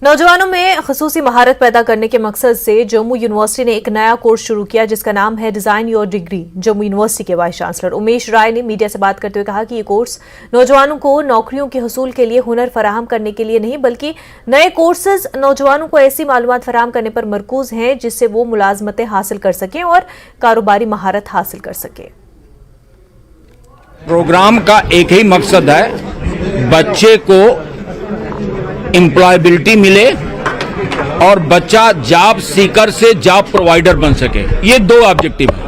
नौजवानों में खसूसी महारत पैदा करने के मकसद से जम्मू यूनिवर्सिटी ने एक नया कोर्स शुरू किया जिसका नाम है design your degree. Jammu university के वाइस चांसलर उमेश राय ने मीडिया से बात करते हुए कहा कि ये कोर्स नौजवानों को नौकरियों के हसूल के लिए हुनर फराहम करने के लिए नहीं बल्कि नए कोर्सेज नौजवानों को ऐसी मालूमात फराहम करने पर मरकूज हैं जिससे वो मुलाजमतें हासिल कर सकें और कारोबारी महारत हासिल कर सकें। प्रोग्राम का एक ही मकसद है, बच्चे को एम्प्लॉयबिलिटी मिले और बच्चा जॉब सीकर से जॉब प्रोवाइडर बन सके। ये दो ऑब्जेक्टिव है,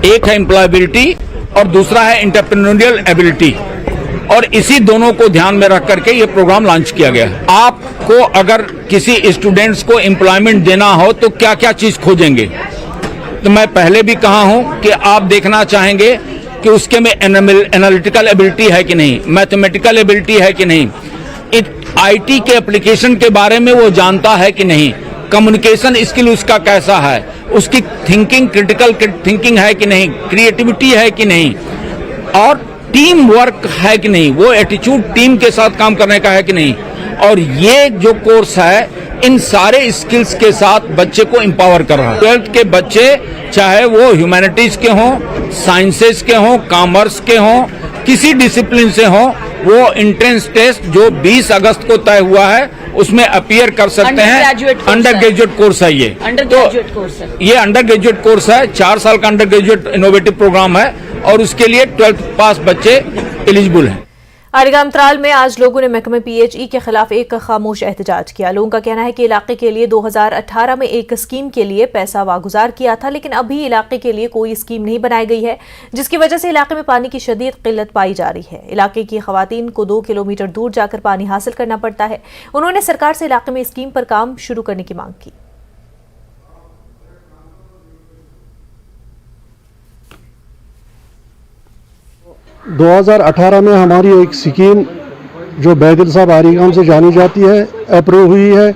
एक है एम्प्लॉयबिलिटी और दूसरा है एंटरप्रेन्योरियल एबिलिटी, और इसी दोनों को ध्यान में रख करके ये प्रोग्राम लॉन्च किया गया है। आपको अगर किसी स्टूडेंट्स को एम्प्लॉयमेंट देना हो तो क्या क्या चीज खोजेंगे, तो मैं पहले भी कहा हूं कि आप देखना चाहेंगे कि उसके में एनालिटिकल एबिलिटी है कि नहीं, मैथमेटिकल एबिलिटी है कि नहीं, आईटी के एप्लीकेशन के बारे में वो जानता है कि नहीं, कम्युनिकेशन स्किल उसका कैसा है, उसकी थिंकिंग क्रिटिकल थिंकिंग है कि नहीं, क्रिएटिविटी है कि नहीं, और टीम वर्क है कि नहीं, वो एटीट्यूड टीम के साथ काम करने का है कि नहीं। और ये जो कोर्स है इन सारे स्किल्स के साथ बच्चे को एम्पावर कर रहा है। 12th के बच्चे चाहे वो ह्यूमैनिटीज के हों, साइंसेज के हों, कॉमर्स के हों, किसी डिसिप्लिन से हों, वो एंट्रेंस टेस्ट जो 20 अगस्त को तय हुआ है उसमें अपीयर कर सकते हैं। अंडर ग्रेजुएट कोर्स है ये, ये अंडर ग्रेजुएट कोर्स है, 4 साल का अंडर ग्रेजुएट इनोवेटिव प्रोग्राम है और उसके लिए 12th पास बच्चे एलिजिबल हैं। आलिगामतराल में आज लोगों ने महकमे पीएचई के खिलाफ एक खामोश एहतजाज किया। लोगों का कहना है कि इलाके के लिए 2018 में एक स्कीम के लिए पैसा वागुजार किया था, लेकिन अभी इलाके के लिए कोई स्कीम नहीं बनाई गई है, जिसकी वजह से इलाके में पानी की शदीद किल्लत पाई जा रही है। इलाके की खवातीन को 2 किलोमीटर दूर जाकर पानी हासिल करना पड़ता है। उन्होंने सरकार से इलाके में स्कीम पर काम शुरू करने की मांग की। 2018 में हमारी एक स्कीम जो बैदिल साहब आरीगाम से जानी जाती है अप्रूव हुई है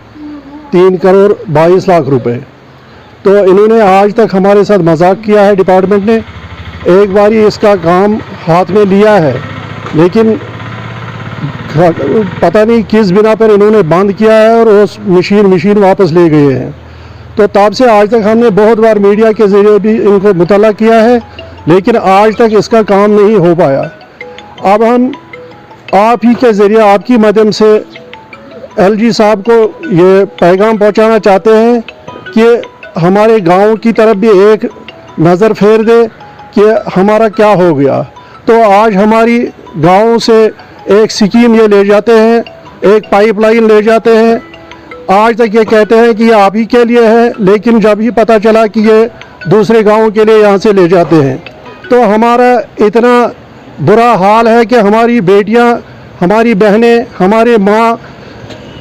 3 करोड़ 22 लाख रुपए। तो इन्होंने आज तक हमारे साथ मजाक किया है। डिपार्टमेंट ने एक बारी इसका काम हाथ में लिया है, लेकिन पता नहीं किस बिना पर इन्होंने बंद किया है और उस मशीन वापस ले गए हैं। तो तब से आज तक हमने बहुत बार मीडिया के जरिए भी इनको मुतल्ला किया है, लेकिन आज तक इसका काम नहीं हो पाया। अब हम आप ही के ज़रिए आपकी माध्यम से एलजी साहब को ये पैगाम पहुंचाना चाहते हैं कि हमारे गांव की तरफ भी एक नज़र फेर दे कि हमारा क्या हो गया। तो आज हमारी गांव से एक स्कीम ये ले जाते हैं, एक पाइपलाइन ले जाते हैं। आज तक ये कहते हैं कि ये आप ही के लिए है, लेकिन जब ही पता चला कि ये दूसरे गाँव के लिए यहाँ से ले जाते हैं, तो हमारा इतना बुरा हाल है कि हमारी बेटियाँ, हमारी बहनें, हमारे माँ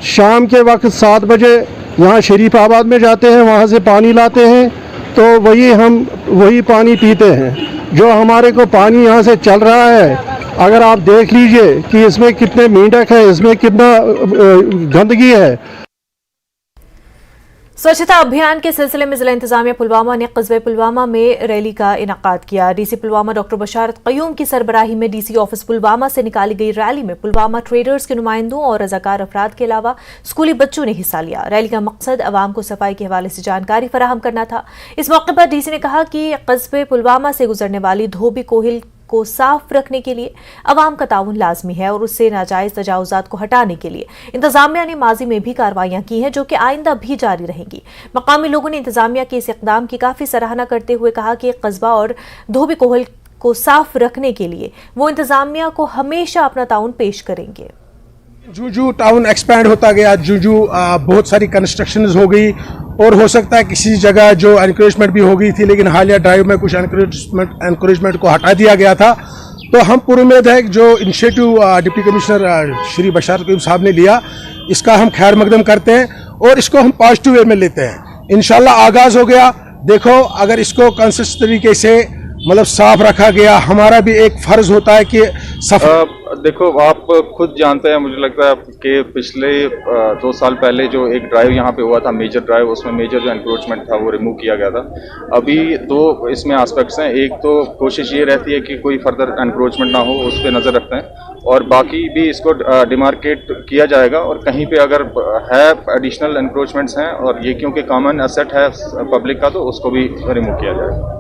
शाम के वक्त 7 बजे यहाँ शरीफाबाद में जाते हैं, वहाँ से पानी लाते हैं, तो वही पानी पीते हैं। जो हमारे को पानी यहाँ से चल रहा है, अगर आप देख लीजिए कि इसमें कितने मेंढक है, इसमें कितना गंदगी है। स्वच्छता अभियान के सिलसिले में जिला इंतजामिया पुलवामा ने कस्बे पुलवामा में रैली का इनेकाद किया। डीसी पुलवामा डॉक्टर बशारत कयूम की सरबराही में डीसी ऑफिस पुलवामा से निकाली गई रैली में पुलवामा ट्रेडर्स के नुमाइंदों और रजाकार अफराद के अलावा स्कूली बच्चों ने हिस्सा लिया। रैली का मकसद अवाम को सफाई के हवाले से जानकारी फराहम करना था। इस मौके पर डीसी ने कहा कि कस्बे पुलवामा से गुजरने वाली धोबी कोहिल को साफ रखने के लिए अवाम का ताउन लाजमी है और उससे नाजायज तजावुजात को हटाने के लिए इंतजामिया ने माजी में भी कार्रवाइयां की हैं, जो कि आइंदा भी जारी रहेंगी। मकामी लोगों ने इंतजामिया के इस इकदाम की काफी सराहना करते हुए कहा कि कस्बा और धोबी कोहल को साफ रखने के लिए वो इंतजामिया को हमेशा अपना ताउन पेश करेंगे। जूजू टाउन एक्सपैंड होता गया, जूजू बहुत सारी कंस्ट्रक्शंस हो गई और हो सकता है किसी जगह जो एनकरेजमेंट भी हो गई थी, लेकिन हालिया ड्राइव में कुछ एनकरेजमेंट को हटा दिया गया था। तो हम पूरी उम्मीद है कि जो इनिशिएटिव डिप्टी कमिश्नर श्री बशारत कयूम साहब ने लिया, इसका हम खैर मकदम करते हैं और इसको हम पॉजिटिव वे में लेते हैं। इंशाल्लाह आगाज़ हो गया। देखो, अगर इसको कंसिस्टेंट तरीके से मतलब साफ रखा गया, हमारा भी एक फर्ज होता है कि देखो, आप खुद जानते हैं, मुझे लगता है कि पिछले 2 साल पहले जो एक ड्राइव यहाँ पे हुआ था, मेजर ड्राइव, उसमें मेजर जो एनक्रोचमेंट था वो रिमूव किया गया था। अभी 2 इसमें एस्पेक्ट्स हैं। एक तो कोशिश ये रहती है कि कोई फर्दर एनक्रोचमेंट ना हो, उस पर नज़र रखते हैं, और बाकी भी इसको डिमार्केट किया जाएगा, और कहीं पे अगर है एडिशनल एनक्रोचमेंट्स हैं और ये क्योंकि कॉमन एसेट है पब्लिक का, तो उसको भी रिमूव किया जाएगा।